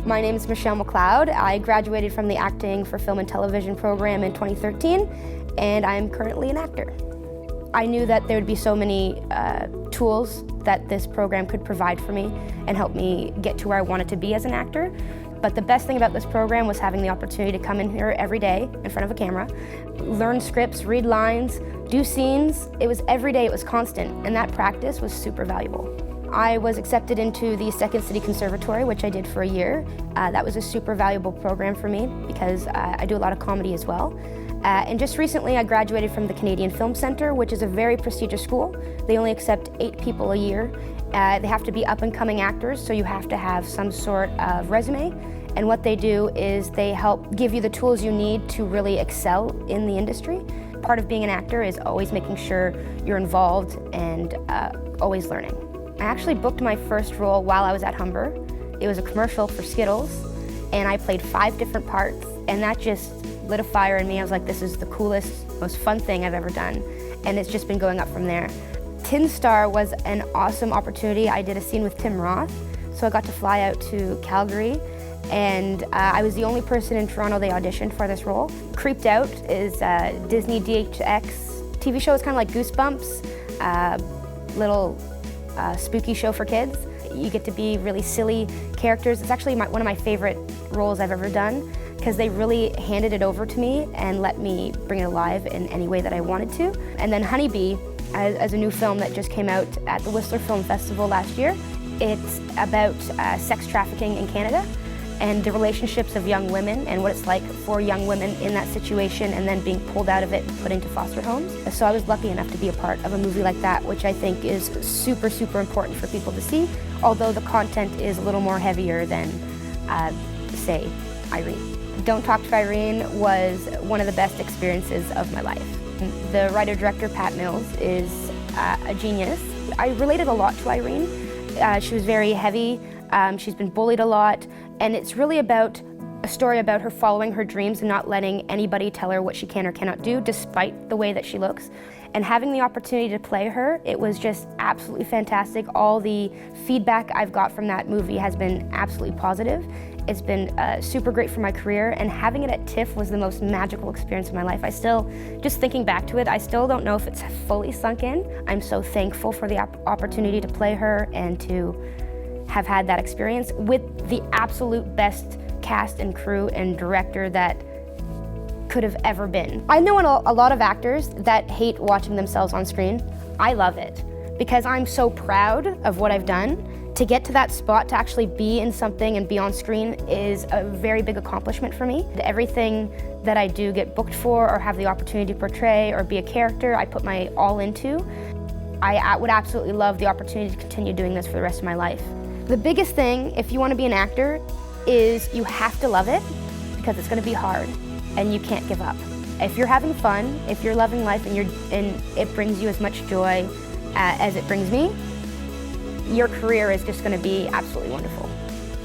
My name is McLeod. I graduated from the Acting for Film and Television program in 2013, and I'm currently an actor. I knew that there would be so many tools that this program could provide for me and help me get to where I wanted to be as an actor. But the best thing about this program was having the opportunity to come in here every day in front of a camera, learn scripts, read lines, do scenes. It was every day, it was constant, and that practice was super valuable. I was accepted into the Second City Conservatory, which I did for a year. That was a super valuable program for me because I do a lot of comedy as well. And just recently I graduated from the Canadian Film Centre, which is a very prestigious school. They only accept 8 people a year. They have to be up-and-coming actors, so you have to have some sort of resume. And what they do is they help give you the tools you need to really excel in the industry. Part of being an actor is always making sure you're involved and always learning. I actually booked my first role while I was at Humber. It was a commercial for Skittles, and I played 5 different parts, and that just lit a fire in me. I was like, this is the coolest, most fun thing I've ever done, and it's just been going up from there. Tin Star was an awesome opportunity. I did a scene with Tim Roth, so I got to fly out to Calgary, and I was the only person in Toronto they auditioned for this role. Creeped Out is a Disney DHX TV show. It's kind of like Goosebumps, little spooky show for kids. You get to be really silly characters. It's actually one of my favorite roles I've ever done because they really handed it over to me and let me bring it alive in any way that I wanted to. And then Honeybee, as a new film that just came out at the Whistler Film Festival last year. It's about sex trafficking in Canada and the relationships of young women and what it's like for young women in that situation and then being pulled out of it and put into foster homes. So I was lucky enough to be a part of a movie like that, which I think is super, super important for people to see, although the content is a little more heavier than, say, Irene. Don't Talk to Irene was one of the best experiences of my life. The writer-director, Pat Mills, is a genius. I related a lot to Irene. She was very heavy, she's been bullied a lot, and it's really about a story about her following her dreams and not letting anybody tell her what she can or cannot do, despite the way that she looks. And having the opportunity to play her, it was just absolutely fantastic. All the feedback I've got from that movie has been absolutely positive. It's been super great for my career, and having it at TIFF was the most magical experience of my life. Just thinking back to it, I still don't know if it's fully sunk in. I'm so thankful for the opportunity to play her and to have had that experience with the absolute best cast and crew and director that could have ever been. I know a lot of actors that hate watching themselves on screen. I love it because I'm so proud of what I've done. To get to that spot, to actually be in something and be on screen is a very big accomplishment for me. Everything that I do get booked for or have the opportunity to portray or be a character, I put my all into. I would absolutely love the opportunity to continue doing this for the rest of my life. The biggest thing, if you want to be an actor, is you have to love it because it's going to be hard and you can't give up. If you're having fun, if you're loving life and it brings you as much joy as it brings me, your career is just going to be absolutely wonderful.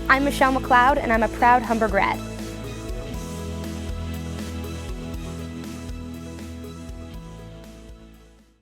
I'm McLeod and I'm a proud Humber grad.